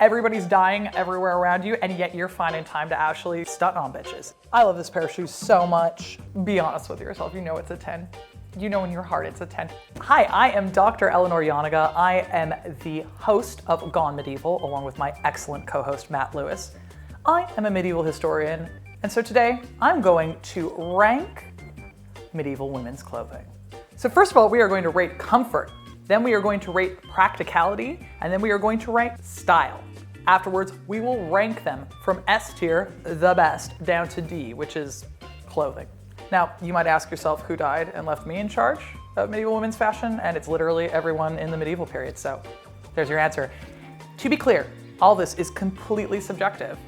Everybody's dying everywhere around you, and yet you're finding time to actually stunt on bitches. I love this pair of shoes so much. Be honest with yourself, you know it's a 10. You know in your heart it's a 10. Hi, I am Dr. Eleanor Janega. I am the host of Gone Medieval, along with my excellent co-host, Matt Lewis. I am a medieval historian, and so today I'm going to rank medieval women's clothing. So first of all, we are going to rate comfort. Then we are going to rate practicality, and then we are going to rank style. Afterwards, we will rank them from S tier, the best, down to D, which is clothing. Now, you might ask yourself who died and left me in charge of medieval women's fashion, and it's literally everyone in the medieval period, so there's your answer. To be clear, all this is completely subjective,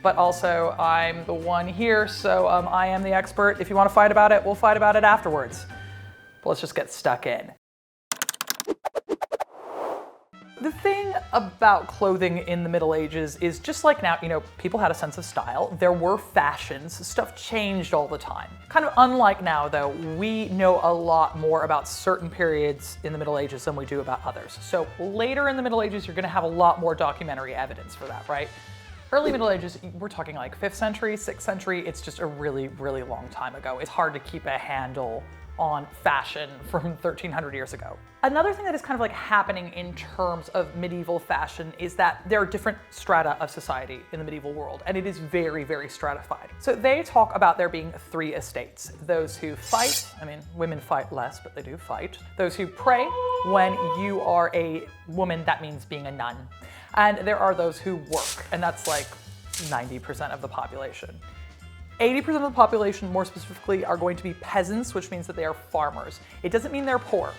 but also I'm the one here, so I am the expert. If you want to fight about it, we'll fight about it afterwards. But let's just get stuck in. The thing about clothing in the Middle Ages is just like now, people had a sense of style. There were fashions, stuff changed all the time. Kind of unlike now though, we know a lot more about certain periods in the Middle Ages than we do about others. So later in the Middle Ages, you're gonna have a lot more documentary evidence for that, right? Early Middle Ages, we're talking like 5th century, 6th century, it's just a really, really long time ago. It's hard to keep a handle on fashion from 1300 years ago. Another thing that is kind of like happening in terms of medieval fashion is that there are different strata of society in the medieval world, and it is very, very stratified. So they talk about there being 3 estates. Those who fight, women fight less, but they do fight. Those who pray. When you are a woman, that means being a nun. And there are those who work, and that's like 90% of the population. 80% of the population, more specifically, are going to be peasants, which means that they are farmers. It doesn't mean they're poor.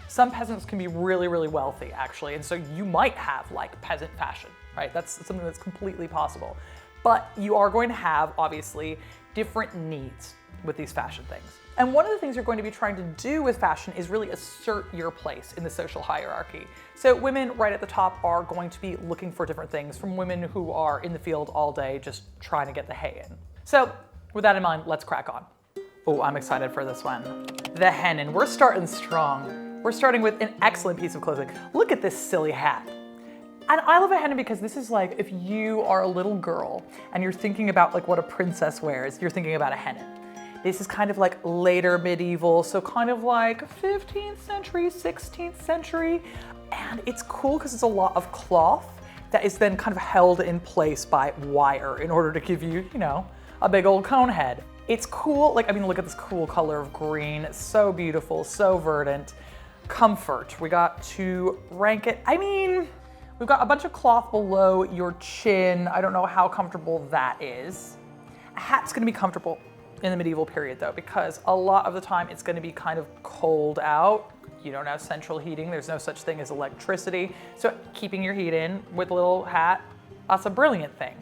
Some peasants can be really, really wealthy, actually, and so you might have like peasant fashion, right? That's something that's completely possible. But you are going to have, obviously, different needs with these fashion things. And one of the things you're going to be trying to do with fashion is really assert your place in the social hierarchy. So women right at the top are going to be looking for different things from women who are in the field all day just trying to get the hay in. So with that in mind, let's crack on. Oh, I'm excited for this one. The Hennin. We're starting strong. We're starting with an excellent piece of clothing. Look at this silly hat. And I love a Hennin because this is like if you are a little girl and you're thinking about like what a princess wears, you're thinking about a Hennin. This is kind of like later medieval, so kind of like 15th century, 16th century. And it's cool because it's a lot of cloth that is then kind of held in place by wire in order to give you, a big old cone head. It's cool, look at this cool color of green. It's so beautiful, so verdant. Comfort, we got to rank it. We've got a bunch of cloth below your chin. I don't know how comfortable that is. A hat's gonna be comfortable in the medieval period though, because a lot of the time it's gonna be kind of cold out. You don't have central heating. There's no such thing as electricity. So keeping your heat in with a little hat, that's a brilliant thing.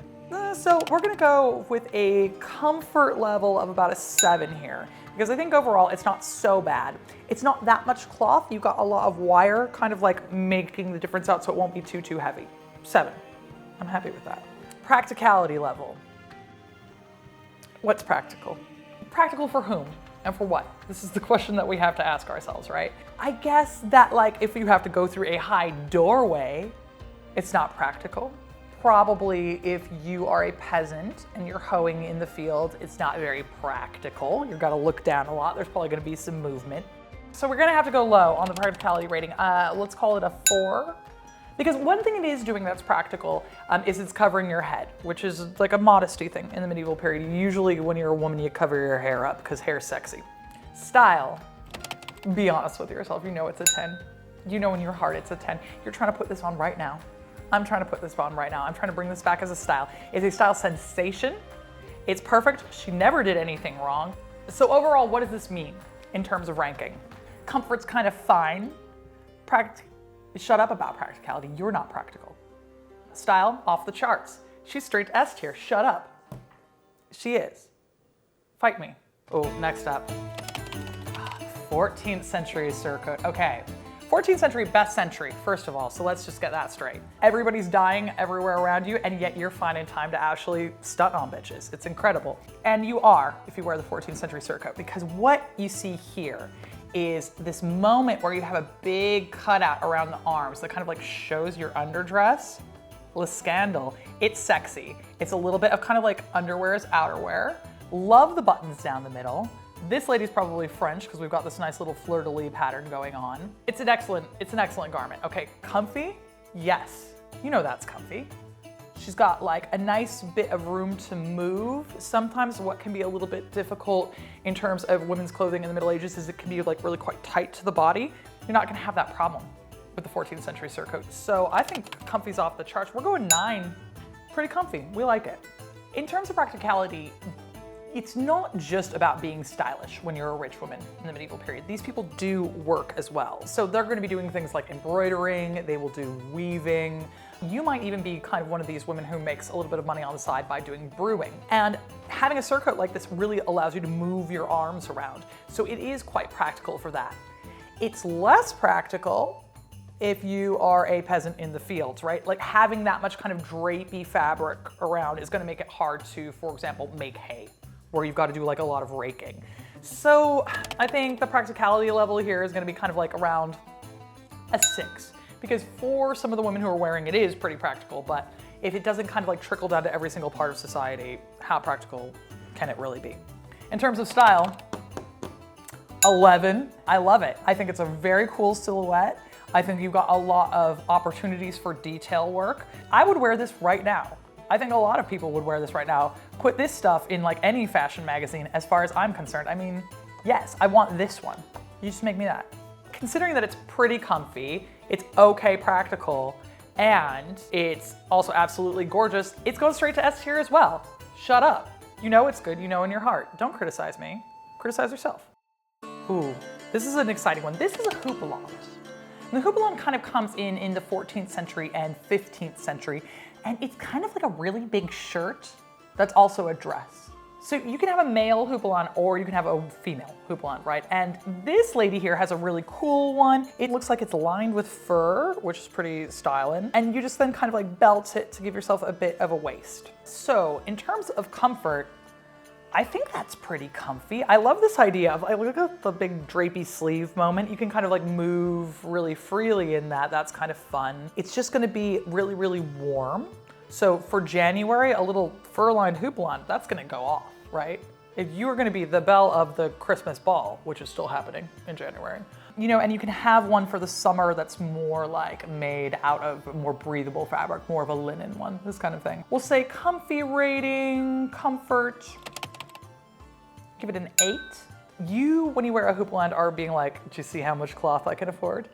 So we're gonna go with a comfort level of about a 7 here, because I think overall it's not so bad. It's not that much cloth. You've got a lot of wire kind of like making the difference out so it won't be too heavy. 7, I'm happy with that. Practicality level. What's practical? Practical for whom and for what? This is the question that we have to ask ourselves, right? I guess that if you have to go through a high doorway, it's not practical. Probably if you are a peasant and you're hoeing in the field, it's not very practical. You've got to look down a lot. There's probably going to be some movement. So we're going to have to go low on the practicality rating. Let's call it a 4. Because one thing it is doing that's practical is it's covering your head, which is like a modesty thing in the medieval period. Usually when you're a woman, you cover your hair up because hair's sexy. Style. Be honest with yourself. You know it's a 10. You know in your heart it's a 10. You're trying to put this on right now. I'm trying to put this on right now. I'm trying to bring this back as a style. It's a style sensation. It's perfect. She never did anything wrong. So overall, what does this mean in terms of ranking? Comfort's kind of fine. Shut up about practicality. You're not practical. Style, off the charts. She's straight to S tier. Shut up. She is. Fight me. Oh, next up. 14th century Surcote. Okay. 14th century, best century, first of all, so let's just get that straight. Everybody's dying everywhere around you, and yet you're finding time to actually stunt on bitches. It's incredible. And you are, if you wear the 14th century surcoat, because what you see here is this moment where you have a big cutout around the arms that kind of like shows your underdress. Le Scandal. It's sexy. It's a little bit of kind of like underwear as outerwear. Love the buttons down the middle. This lady's probably French because we've got this nice little fleur-de-lis pattern going on. It's an excellent garment. Okay, comfy? Yes, you know that's comfy. She's got like a nice bit of room to move. Sometimes what can be a little bit difficult in terms of women's clothing in the Middle Ages is it can be like really quite tight to the body. You're not gonna have that problem with the 14th century surcoat. So I think comfy's off the charts. We're going 9, pretty comfy, we like it. In terms of practicality, it's not just about being stylish when you're a rich woman in the medieval period. These people do work as well. So they're going to be doing things like embroidering, they will do weaving. You might even be kind of one of these women who makes a little bit of money on the side by doing brewing. And having a surcoat like this really allows you to move your arms around. So it is quite practical for that. It's less practical if you are a peasant in the fields, right? Like having that much kind of drapey fabric around is going to make it hard to, for example, make hay, where you've got to do like a lot of raking. So I think the practicality level here is going to be kind of like around a 6, because for some of the women who are wearing it is pretty practical, but if it doesn't kind of like trickle down to every single part of society, how practical can it really be? In terms of style, 11. I love it. I think it's a very cool silhouette. I think you've got a lot of opportunities for detail work. I would wear this right now. I think a lot of people would wear this right now. Put this stuff in like any fashion magazine as far as I'm concerned. I mean, yes, I want this one. You just make me that. Considering that it's pretty comfy, it's okay practical, and it's also absolutely gorgeous, it's going straight to S tier as well. Shut up. You know it's good, you know in your heart. Don't criticize me. Criticize yourself. Ooh, this is an exciting one. This is a houppelande. And the houppelande kind of comes in the 14th century and 15th century, and it's kind of like a really big shirt that's also a dress. So you can have a male houppelande or you can have a female houppelande, right? And this lady here has a really cool one. It looks like it's lined with fur, which is pretty styling. And you just then kind of like belt it to give yourself a bit of a waist. So in terms of comfort, I think that's pretty comfy. I love this idea of, like, look at the big drapey sleeve moment. You can kind of like move really freely in that. That's kind of fun. It's just gonna be really, really warm. So for January, a little fur-lined houppelande, that's gonna go off, right? If you are gonna be the belle of the Christmas ball, which is still happening in January, you know, and you can have one for the summer that's more like made out of more breathable fabric, more of a linen one, this kind of thing. We'll say comfy rating, comfort, give it an 8. You, when you wear a houppelande, are being like, do you see how much cloth I can afford?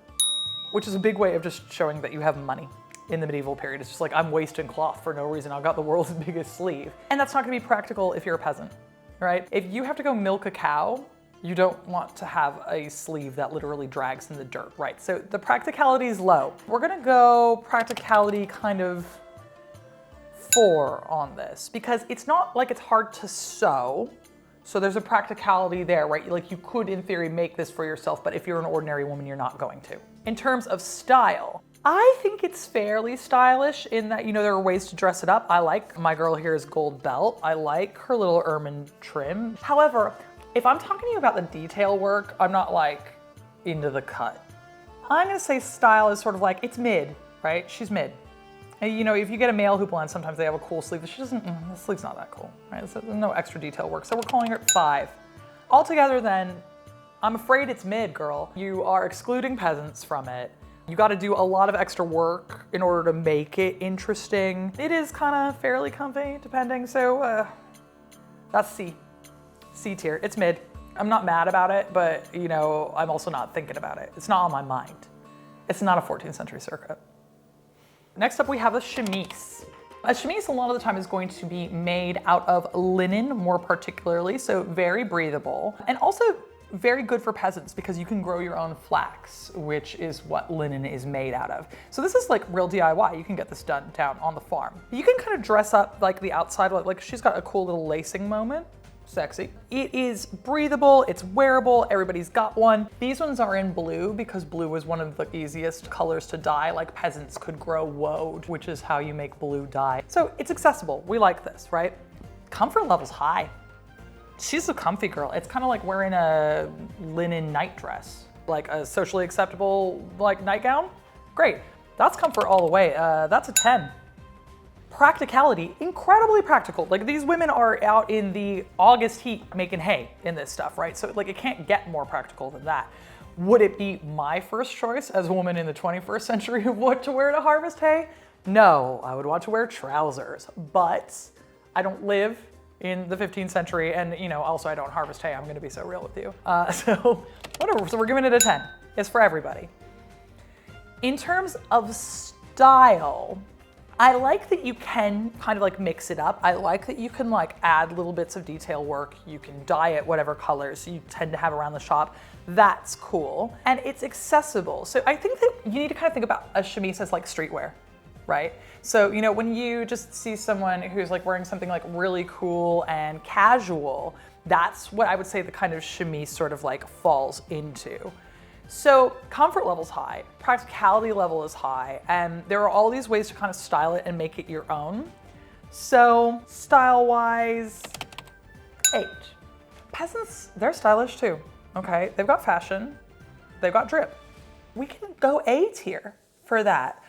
Which is a big way of just showing that you have money in the medieval period. It's just like, I'm wasting cloth for no reason. I've got the world's biggest sleeve. And that's not gonna be practical if you're a peasant, right? If you have to go milk a cow, you don't want to have a sleeve that literally drags in the dirt, right? So the practicality is low. We're gonna go practicality kind of 4 on this, because it's not like it's hard to sew. So there's a practicality there, right? Like you could, in theory, make this for yourself, but if you're an ordinary woman, you're not going to. In terms of style, I think it's fairly stylish in that, you know, there are ways to dress it up. I like my girl here's gold belt. I like her little ermine trim. However, if I'm talking to you about the detail work, I'm not like into the cut. I'm gonna say style is sort of like, it's mid, right? She's mid. And, you know, if you get a male houppelande, sometimes they have a cool sleeve. She doesn't, the sleeve's not that cool, right? So there's no extra detail work. So we're calling her 5. Altogether then, I'm afraid it's mid, girl. You are excluding peasants from it. You got to do a lot of extra work in order to make it interesting. It is kind of fairly comfy, depending. So that's C tier. It's mid. I'm not mad about it, but, you know, I'm also not thinking about it. It's not on my mind. It's not a 14th century surcoat. Next up, we have a chemise. A chemise a lot of the time is going to be made out of linen, more particularly, so very breathable, and also very good for peasants because you can grow your own flax, which is what linen is made out of. So this is like real DIY. You can get this done down on the farm. You can kind of dress up like the outside, like she's got a cool little lacing moment. Sexy. It is breathable, it's wearable, everybody's got one. These ones are in blue because blue is one of the easiest colors to dye, like peasants could grow woad, which is how you make blue dye. So it's accessible, we like this, right? Comfort level's high. She's a comfy girl. It's kind of like wearing a linen night dress, like a socially acceptable like nightgown. Great, that's comfort all the way. That's a 10. Practicality, incredibly practical. Like these women are out in the August heat making hay in this stuff, right? So like it can't get more practical than that. Would it be my first choice as a woman in the 21st century of what to wear to harvest hay? No, I would want to wear trousers, but I don't live in the 15th century and also I don't harvest hay. I'm gonna be so real with you. So whatever, so we're giving it a 10. It's for everybody. In terms of style, I like that you can kind of like mix it up. I like that you can like add little bits of detail work. You can dye it whatever colors you tend to have around the shop. That's cool. And it's accessible. So I think that you need to kind of think about a chemise as like streetwear, right? So, when you just see someone who's like wearing something like really cool and casual, that's what I would say the kind of chemise sort of like falls into. So comfort level's high, practicality level is high, and there are all these ways to kind of style it and make it your own. So style-wise, 8. Peasants, they're stylish too, okay? They've got fashion, they've got drip. We can go 8 here for that.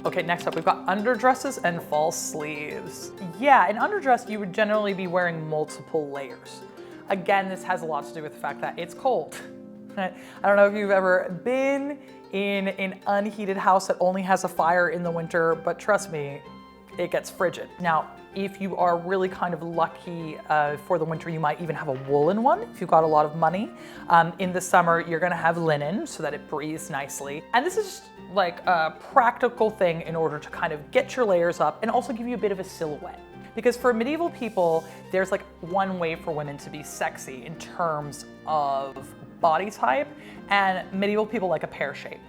Okay, next up we've got underdresses and false sleeves. Yeah, in underdress you would generally be wearing multiple layers. Again, this has a lot to do with the fact that it's cold. I don't know if you've ever been in an unheated house that only has a fire in the winter, but trust me, it gets frigid. Now, if you are really kind of lucky for the winter, you might even have a woolen one if you've got a lot of money. In the summer, you're gonna have linen so that it breathes nicely. And this is just like a practical thing in order to kind of get your layers up and also give you a bit of a silhouette. Because for medieval people, there's like one way for women to be sexy in terms of body type, and medieval people like a pear shape,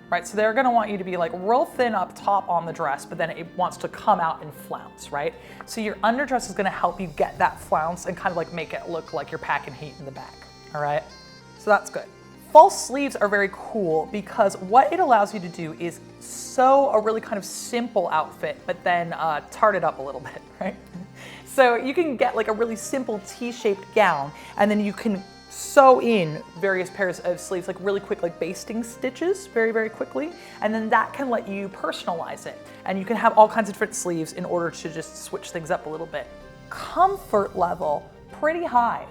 right? So they're gonna want you to be like real thin up top on the dress, but then it wants to come out and flounce, right? So your underdress is gonna help you get that flounce and kind of like make it look like you're packing heat in the back, all right? So that's good. False sleeves are very cool because what it allows you to do is sew a really kind of simple outfit, but then tart it up a little bit, right? So you can get like a really simple T-shaped gown, and then you can sew in various pairs of sleeves, like really quick, like basting stitches very, very quickly. And then that can let you personalize it. And you can have all kinds of different sleeves in order to just switch things up a little bit. Comfort level, pretty high.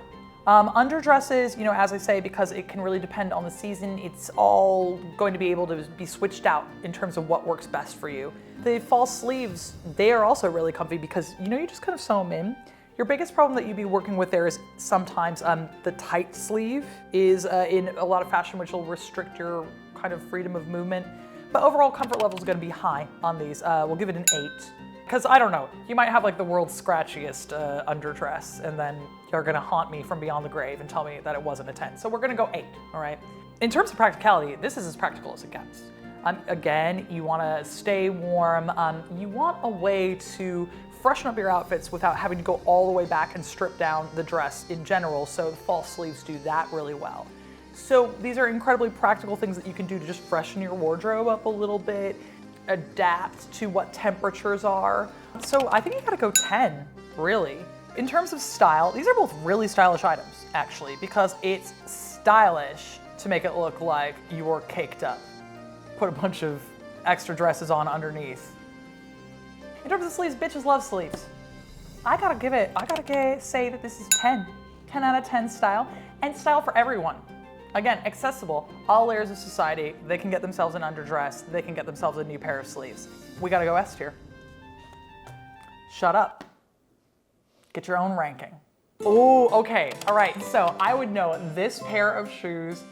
Underdresses, as I say, because it can really depend on the season, it's all going to be able to be switched out in terms of what works best for you. The false sleeves, they are also really comfy because, you just kind of sew them in. Your biggest problem that you'd be working with there is sometimes the tight sleeve is in a lot of fashion, which will restrict your kind of freedom of movement. But overall comfort level is going to be high on these. We'll give it an 8. Because I don't know, you might have like the world's scratchiest underdress, and then you're gonna haunt me from beyond the grave and tell me that it wasn't a 10. So we're gonna go 8, all right? In terms of practicality, this is as practical as it gets. Again, you wanna stay warm. You want a way to freshen up your outfits without having to go all the way back and strip down the dress in general, so the false sleeves do that really well. So these are incredibly practical things that you can do to just freshen your wardrobe up a little bit, adapt to what temperatures are. So I think you gotta go 10, really. In terms of style, these are both really stylish items, actually, because it's stylish to make it look like you're caked up. Put a bunch of extra dresses on underneath. In terms of sleeves, bitches love sleeves. I gotta say that this is 10. 10 out of 10 style, and style for everyone. Again, accessible, all layers of society. They can get themselves an underdress. They can get themselves a new pair of sleeves. We gotta go S tier. Shut up. Get your own ranking. Oh, okay, all right. So I would know this pair of shoes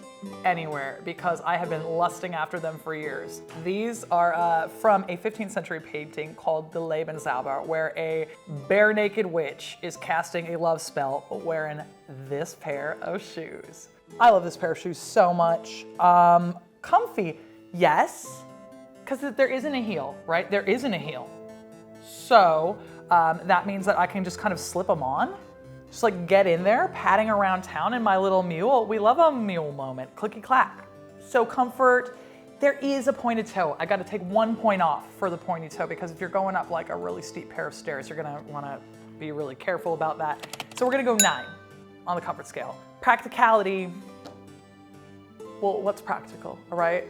anywhere because I have been lusting after them for years. These are from a 15th century painting called the Lebenszauber, where a bare naked witch is casting a love spell wearing this pair of shoes. I love this pair of shoes so much. Comfy, yes, because there isn't a heel, right? There isn't a heel. So that means that I can just kind of slip them on, just like get in there, padding around town in my little mule. We love a mule moment, clicky clack. So comfort, there is a pointed toe. I gotta take 1 point off for the pointy toe because if you're going up like a really steep pair of stairs, you're gonna wanna be really careful about that. So we're gonna go 9 on the comfort scale. Practicality, well, what's practical, all right?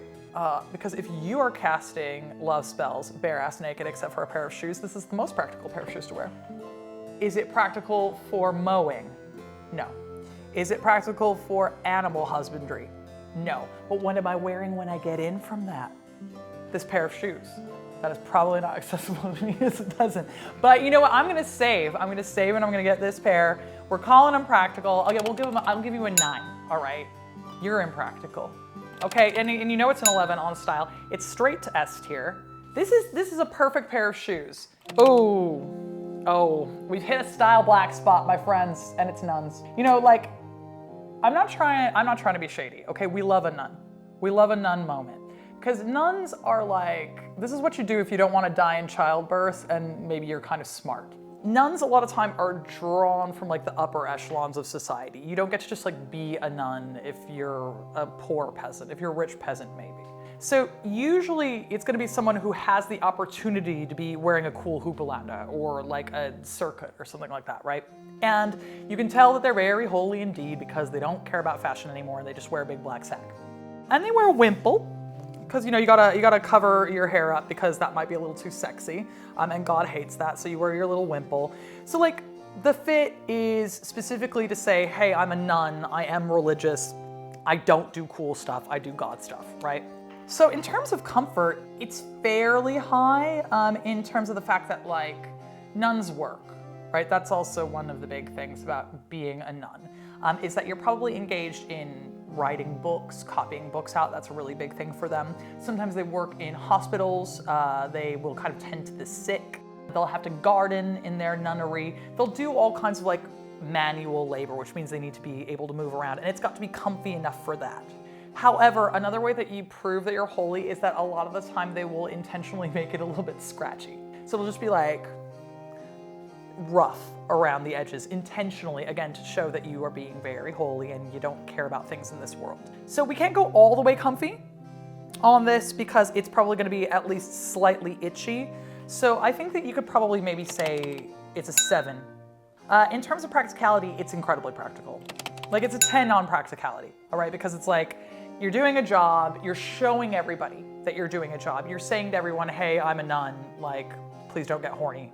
because if you are casting love spells bare ass naked except for a pair of shoes, this is the most practical pair of shoes to wear. Is it practical for mowing? No. Is it practical for animal husbandry? No. But what am I wearing when I get in from that? This pair of shoes. That is probably not accessible to me as a dozen. But you know what? I'm gonna save and I'm gonna get this pair. We're calling them practical. Okay, I'll give you a 9, all right? You're impractical. Okay, and you know it's an 11 on style. It's straight to S tier. This is a perfect pair of shoes. Oh, we've hit a style black spot, my friends, and it's nuns. You know, like, I'm not trying to be shady, okay? We love a nun. We love a nun moment. Because nuns are like, this is what you do if you don't want to die in childbirth and maybe you're kind of smart. Nuns a lot of time are drawn from like the upper echelons of society. You don't get to just like be a nun if you're a poor peasant, if you're a rich peasant maybe. So usually it's gonna be someone who has the opportunity to be wearing a cool Houppelande or like a surcote or something like that, right? And you can tell that they're very holy indeed because they don't care about fashion anymore and they just wear a big black sack. And they wear a wimple, because you know you gotta cover your hair up because that might be a little too sexy, and God hates that. So you wear your little wimple. So like the fit is specifically to say, hey, I'm a nun, I am religious, I don't do cool stuff, I do God stuff, right? So in terms of comfort, it's fairly high in terms of the fact that like nuns work, right? That's also one of the big things about being a nun, is that you're probably engaged in writing books, copying books out. That's a really big thing for them. Sometimes they work in hospitals. They will kind of tend to the sick. They'll have to garden in their nunnery. They'll do all kinds of like manual labor, which means they need to be able to move around, and it's got to be comfy enough for that. However, another way that you prove that you're holy is that a lot of the time they will intentionally make it a little bit scratchy. So it'll just be like rough around the edges intentionally, again, to show that you are being very holy and you don't care about things in this world. So we can't go all the way comfy on this because it's probably gonna be at least slightly itchy. So I think that you could probably maybe say it's a 7. In terms of practicality, it's incredibly practical. Like it's a 10 on practicality, all right? Because it's like, you're doing a job, you're showing everybody that you're doing a job. You're saying to everyone, hey, I'm a nun, like, please don't get horny.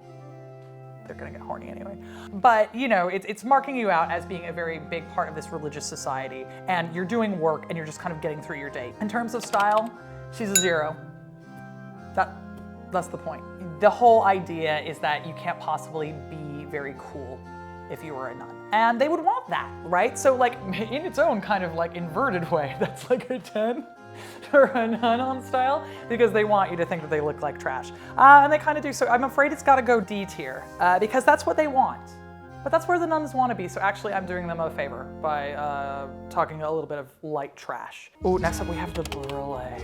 They're gonna get horny anyway. But you know, it's marking you out as being a very big part of this religious society, and you're doing work and you're just kind of getting through your day. In terms of style, she's a 0. That's the point. The whole idea is that you can't possibly be very cool if you were a nun. And they would want that, right? So like in its own kind of like inverted way, that's like a 10 for a nun on style because they want you to think that they look like trash. And they kind of do, so I'm afraid it's gotta go D tier because that's what they want. But that's where the nuns want to be, so actually I'm doing them a favor by talking a little bit of light trash. Ooh, next up we have the Bourrelet.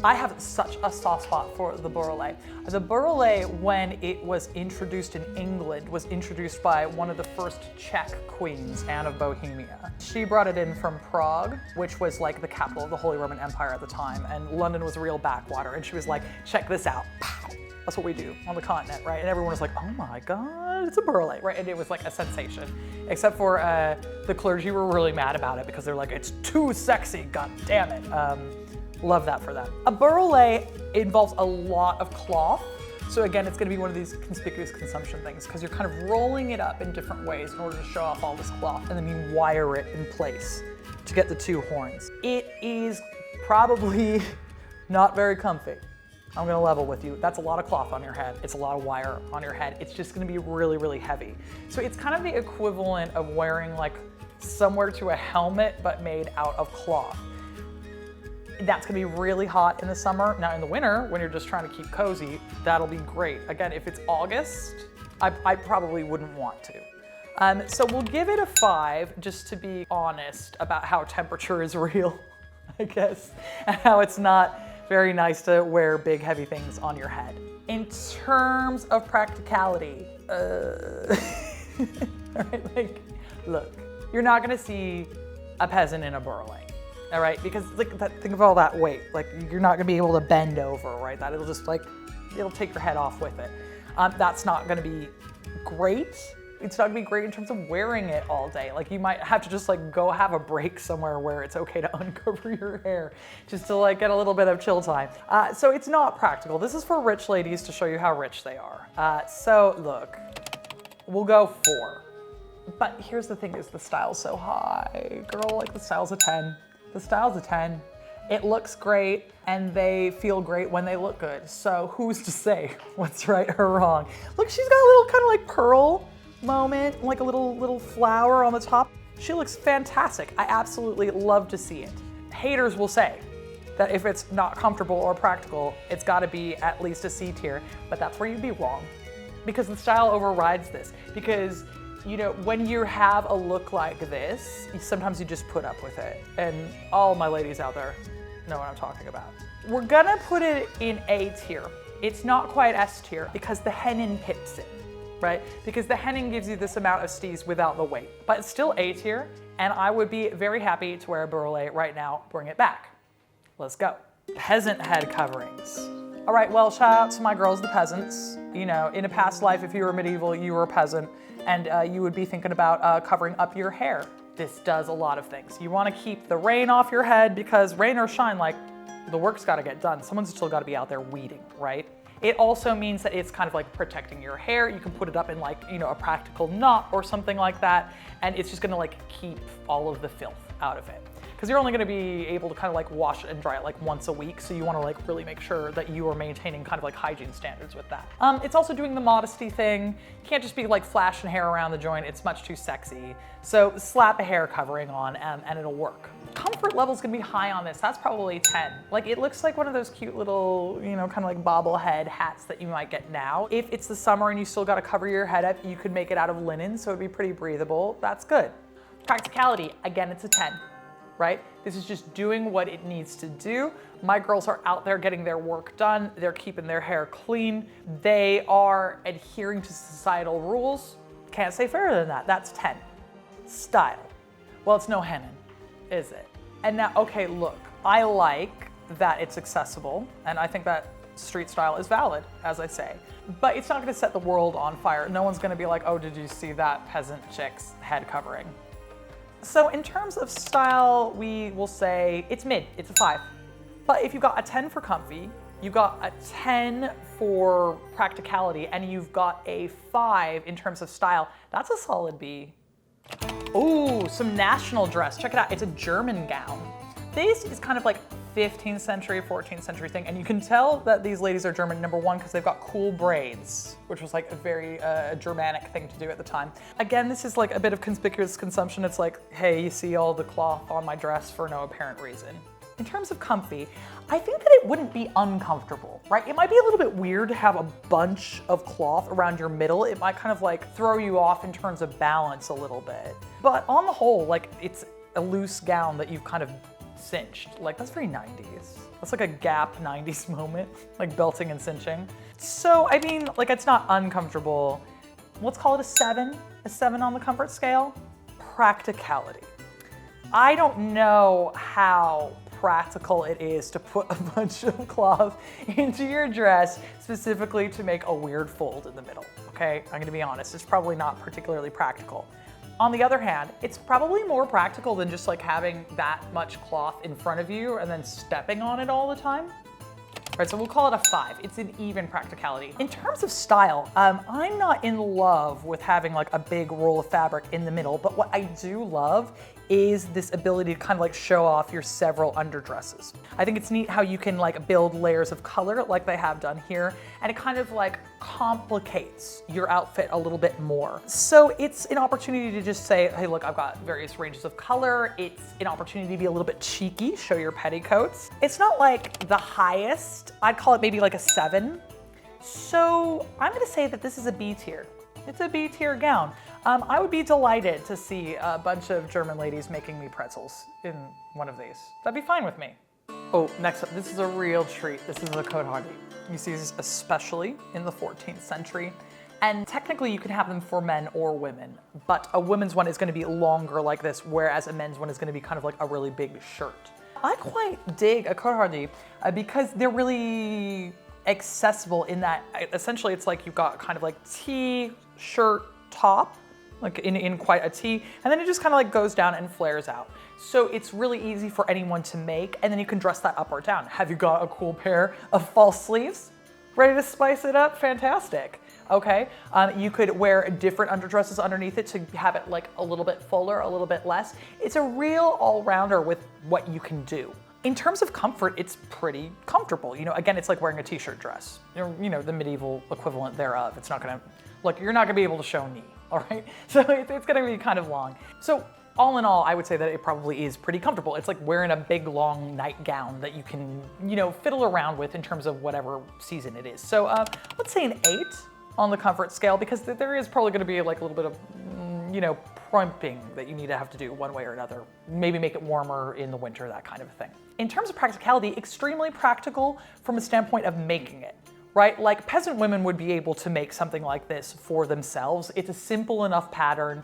I have such a soft spot for the Bourrelet. The Bourrelet, when it was introduced in England, was introduced by one of the first Czech queens, Anne of Bohemia. She brought it in from Prague, which was like the capital of the Holy Roman Empire at the time, and London was a real backwater, and she was like, check this out. Pow. That's what we do on the continent, right? And everyone was like, oh my God, it's a Bourrelet, right? And it was like a sensation, except for the clergy were really mad about it because they're like, it's too sexy, God damn it. Love that for them. A Bourrelet involves a lot of cloth. So again, it's gonna be one of these conspicuous consumption things because you're kind of rolling it up in different ways in order to show off all this cloth, and then you wire it in place to get the 2 horns. It is probably not very comfy. I'm gonna level with you. That's a lot of cloth on your head. It's a lot of wire on your head. It's just gonna be really, really heavy. So it's kind of the equivalent of wearing like somewhere to a helmet, but made out of cloth. That's gonna be really hot in the summer. Now in the winter, when you're just trying to keep cozy, that'll be great. Again, if it's August, I probably wouldn't want to. So we'll give it a 5, just to be honest about how temperature is real, I guess, and how it's not very nice to wear big heavy things on your head. In terms of practicality, all right, like, look, you're not gonna see a peasant in a Bourrelet. All right, because like think of all that weight. Like you're not gonna be able to bend over, right? It'll just like, it'll take your head off with it. That's not gonna be great. It's not gonna be great in terms of wearing it all day. Like you might have to just like go have a break somewhere where it's okay to uncover your hair just to like get a little bit of chill time. So it's not practical. This is for rich ladies to show you how rich they are. So look, we'll go 4. But here's the thing is the style's so high. Girl, like the style's a 10. The style's a 10. It looks great and they feel great when they look good. So who's to say what's right or wrong? Look, she's got a little kind of like pearl moment, like a little flower on the top. She looks fantastic. I absolutely love to see it. Haters will say that if it's not comfortable or practical, it's gotta be at least a C tier, but that's where you'd be wrong. Because the style overrides this. Because you know, when you have a look like this, sometimes you just put up with it. And all my ladies out there know what I'm talking about. We're gonna put it in A tier. It's not quite S tier because the Hennin pips it, right? Because the Hennin gives you this amount of steeze without the weight, but it's still A tier, and I would be very happy to wear a Bourrelet right now, bring it back. Let's go. Peasant head coverings. All right, well, shout out to my girls, the peasants. You know, in a past life, if you were medieval, you were a peasant, and you would be thinking about covering up your hair. This does a lot of things. You wanna keep the rain off your head because rain or shine, like, the work's gotta get done. Someone's still gotta be out there weeding, right? It also means that it's kind of like protecting your hair. You can put it up in like, you know, a practical knot or something like that, and it's just gonna like keep all of the filth out of it. Because you're only gonna be able to kind of like wash it and dry it like once a week, so you wanna like really make sure that you are maintaining kind of like hygiene standards with that. It's also doing the modesty thing. You can't just be like flashing hair around the joint, it's much too sexy. So slap a hair covering on and it'll work. Comfort level's gonna be high on this, that's probably 10. Like it looks like one of those cute little, you know, kind of like bobblehead hats that you might get now. If it's the summer and you still gotta cover your head up, you could make it out of linen, so it'd be pretty breathable, that's good. Practicality, again, it's a 10. Right? This is just doing what it needs to do. My girls are out there getting their work done. They're keeping their hair clean. They are adhering to societal rules. Can't say fairer than that. That's 10. Style. Well, it's no Hennin, is it? And now, okay, look, I like that it's accessible, and I think that street style is valid, as I say. But it's not gonna set the world on fire. No one's gonna be like, oh, did you see that peasant chick's head covering? So in terms of style, we will say it's mid, it's a 5. But if you got a 10 for comfy, you got a 10 for practicality, and you've got a 5 in terms of style, that's a solid B. Ooh, some national dress, check it out, it's a German gown. This is kind of like 15th century, 14th century thing, and you can tell that these ladies are German, number one, because they've got cool braids, which was like a very Germanic thing to do at the time. Again, this is like a bit of conspicuous consumption. It's like, hey, you see all the cloth on my dress for no apparent reason. In terms of comfy, I think that it wouldn't be uncomfortable, right? It might be a little bit weird to have a bunch of cloth around your middle. It might kind of like throw you off in terms of balance a little bit. But on the whole, like it's a loose gown that you've kind of cinched. Like that's very 90s. That's like a Gap 90s moment, like belting and cinching. So, I mean, like it's not uncomfortable. Let's call it a 7 on the comfort scale. Practicality. I don't know how practical it is to put a bunch of cloth into your dress specifically to make a weird fold in the middle, okay? I'm gonna be honest, it's probably not particularly practical. On the other hand, it's probably more practical than just like having that much cloth in front of you and then stepping on it all the time. All right, so we'll call it a 5. It's an even practicality. In terms of style, I'm not in love with having like a big roll of fabric in the middle, but what I do love is this ability to kind of like show off your several underdresses. I think it's neat how you can like build layers of color like they have done here, and it kind of like complicates your outfit a little bit more. So it's an opportunity to just say, hey, look, I've got various ranges of color. It's an opportunity to be a little bit cheeky, show your petticoats. It's not like the highest. I'd call it maybe like a 7. So I'm gonna say that this is a B tier. It's a B tier gown. I would be delighted to see a bunch of German ladies making me pretzels in one of these. That'd be fine with me. Oh, next up, this is a real treat. This is a Cotehardie. You see these especially in the 14th century. And technically you can have them for men or women, but a women's one is gonna be longer like this, whereas a men's one is gonna be kind of like a really big shirt. I quite dig a Cotehardie because they're really accessible in that essentially it's like you've got kind of like tee, shirt, top, like in quite a T, and then it just kind of like goes down and flares out. So it's really easy for anyone to make, and then you can dress that up or down. Have you got a cool pair of false sleeves? Ready to spice it up? Fantastic. Okay, you could wear different underdresses underneath it to have it like a little bit fuller, a little bit less. It's a real all-rounder with what you can do. In terms of comfort, it's pretty comfortable. You know, again, it's like wearing a t-shirt dress. You know, the medieval equivalent thereof. It's not gonna, look, you're not gonna be able to show knee, all right? So it's gonna be kind of long. So all in all, I would say that it probably is pretty comfortable. It's like wearing a big long nightgown that you can, you know, fiddle around with in terms of whatever season it is. So let's say an 8 on the comfort scale, because there is probably gonna be like a little bit of, you know, primping that you need to have to do one way or another. Maybe make it warmer in the winter, that kind of thing. In terms of practicality, extremely practical from a standpoint of making it, right? Like peasant women would be able to make something like this for themselves. It's a simple enough pattern,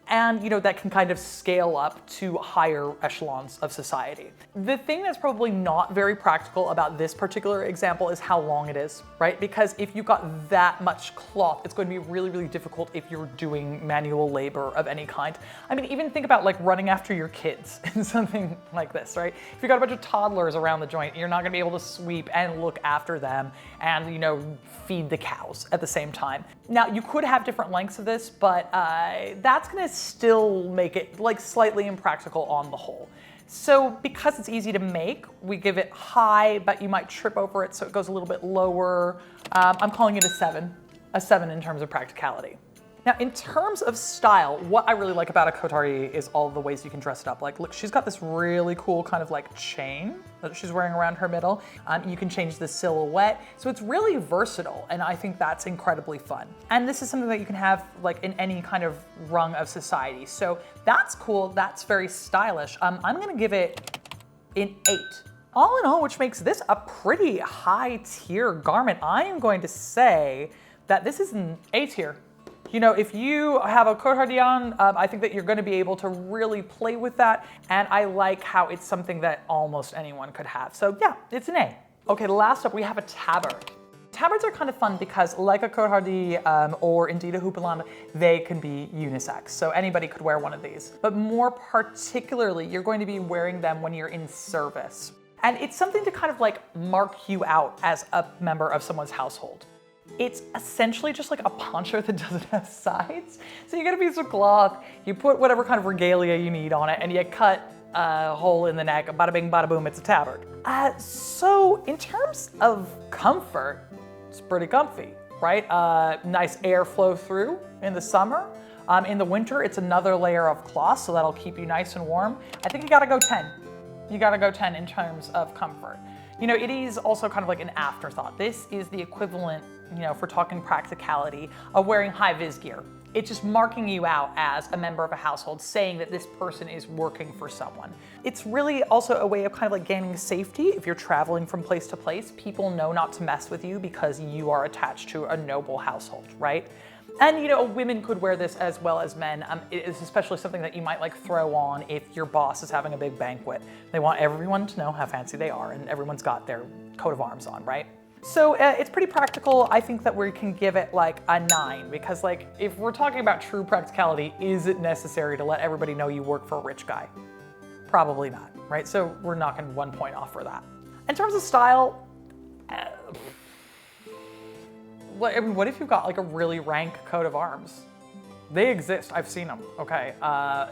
and you know, that can kind of scale up to higher echelons of society. The thing that's probably not very practical about this particular example is how long it is, right? Because if you've got that much cloth, it's going to be really, really difficult if you're doing manual labor of any kind. I mean, even think about like running after your kids in something like this, right? If you've got a bunch of toddlers around the joint, you're not gonna be able to sweep and look after them and, you know, feed the cows at the same time. Now, you could have different lengths of this, but that's gonna still make it like slightly impractical on the whole. So because it's easy to make, we give it high, but you might trip over it, so it goes a little bit lower. I'm calling it a 7 in terms of practicality. Now, in terms of style, what I really like about a Cotehardie is all the ways you can dress it up. Like, look, she's got this really cool kind of like chain that she's wearing around her middle. You can change the silhouette. So it's really versatile, and I think that's incredibly fun. And this is something that you can have like in any kind of rung of society. So that's cool, that's very stylish. I'm gonna give it an 8. All in all, which makes this a pretty high tier garment. I am going to say that this is an A tier. You know, if you have a Cotehardie on, I think that you're gonna be able to really play with that. And I like how it's something that almost anyone could have. So yeah, it's an A. Okay, last up we have a tabard. Tabards are kind of fun because like a Cotehardie or indeed a Houppelande, they can be unisex. So anybody could wear one of these. But more particularly, you're going to be wearing them when you're in service. And it's something to kind of like mark you out as a member of someone's household. It's essentially just like a poncho that doesn't have sides. So you get a piece of cloth, you put whatever kind of regalia you need on it, and you cut a hole in the neck, bada bing, bada boom, it's a tabard. So in terms of comfort, it's pretty comfy, right? Nice airflow through in the summer. In the winter, it's another layer of cloth, so that'll keep you nice and warm. I think you gotta go 10. You gotta go 10 in terms of comfort. You know, it is also kind of like an afterthought. This is the equivalent, you know, if we're talking practicality, of wearing high-vis gear. It's just marking you out as a member of a household, saying that this person is working for someone. It's really also a way of kind of like gaining safety. If you're traveling from place to place, people know not to mess with you because you are attached to a noble household, right? And you know, women could wear this as well as men. It is especially something that you might like throw on if your boss is having a big banquet. They want everyone to know how fancy they are, and everyone's got their coat of arms on, right? So it's pretty practical. I think that we can give it like a 9 because like if we're talking about true practicality, is it necessary to let everybody know you work for a rich guy? Probably not, right? So we're knocking 1 point off for that. In terms of style, I mean, what if you've got like a really rank coat of arms? They exist, I've seen them, okay?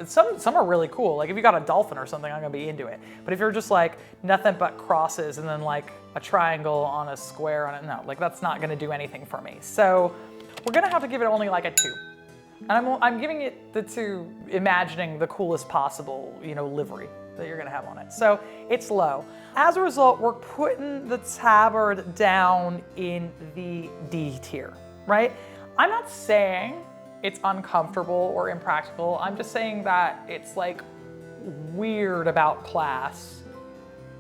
Some are really cool. Like if you got a dolphin or something, I'm gonna be into it. But if you're just like nothing but crosses and then like a triangle on a square on it, no, like that's not gonna do anything for me. So we're gonna have to give it only like a 2. And I'm giving it the 2, imagining the coolest possible, you know, livery that you're gonna have on it. So it's low. As a result, we're putting the tabard down in the D tier, right? I'm not saying it's uncomfortable or impractical. I'm just saying that it's like weird about class.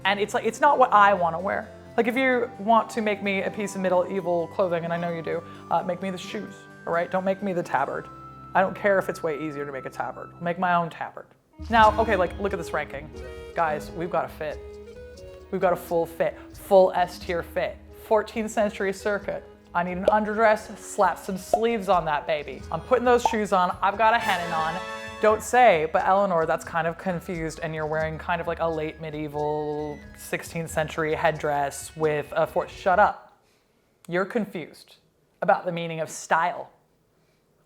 And it's like, it's not what I wanna wear. Like if you want to make me a piece of medieval clothing, and I know you do, make me the shoes, all right? Don't make me the tabard. I don't care if it's way easier to make a tabard. I'll make my own tabard. Now, okay, like look at this ranking. Guys, we've got a fit. We've got a full fit, full S tier fit, 14th Century Surcote. I need an underdress, slap some sleeves on that baby. I'm putting those shoes on, I've got a Hennin on. Don't say, but Eleanor, that's kind of confused and you're wearing kind of like a late medieval 16th century headdress with a shut up. You're confused about the meaning of style,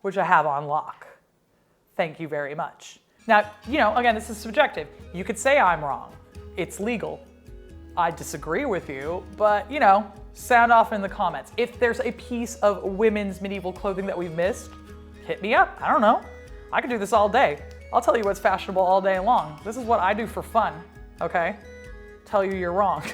which I have on lock. Thank you very much. Now, again, this is subjective. You could say I'm wrong. It's legal. I disagree with you, but sound off in the comments. If there's a piece of women's medieval clothing that we've missed, hit me up. I don't know. I could do this all day. I'll tell you what's fashionable all day long. This is what I do for fun, okay? Tell you you're wrong.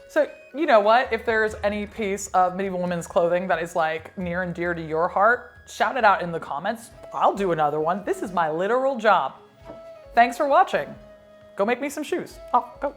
So, you know what? If there's any piece of medieval women's clothing that is like near and dear to your heart, shout it out in the comments. I'll do another one. This is my literal job. Thanks for watching. Go make me some shoes. Oh, go.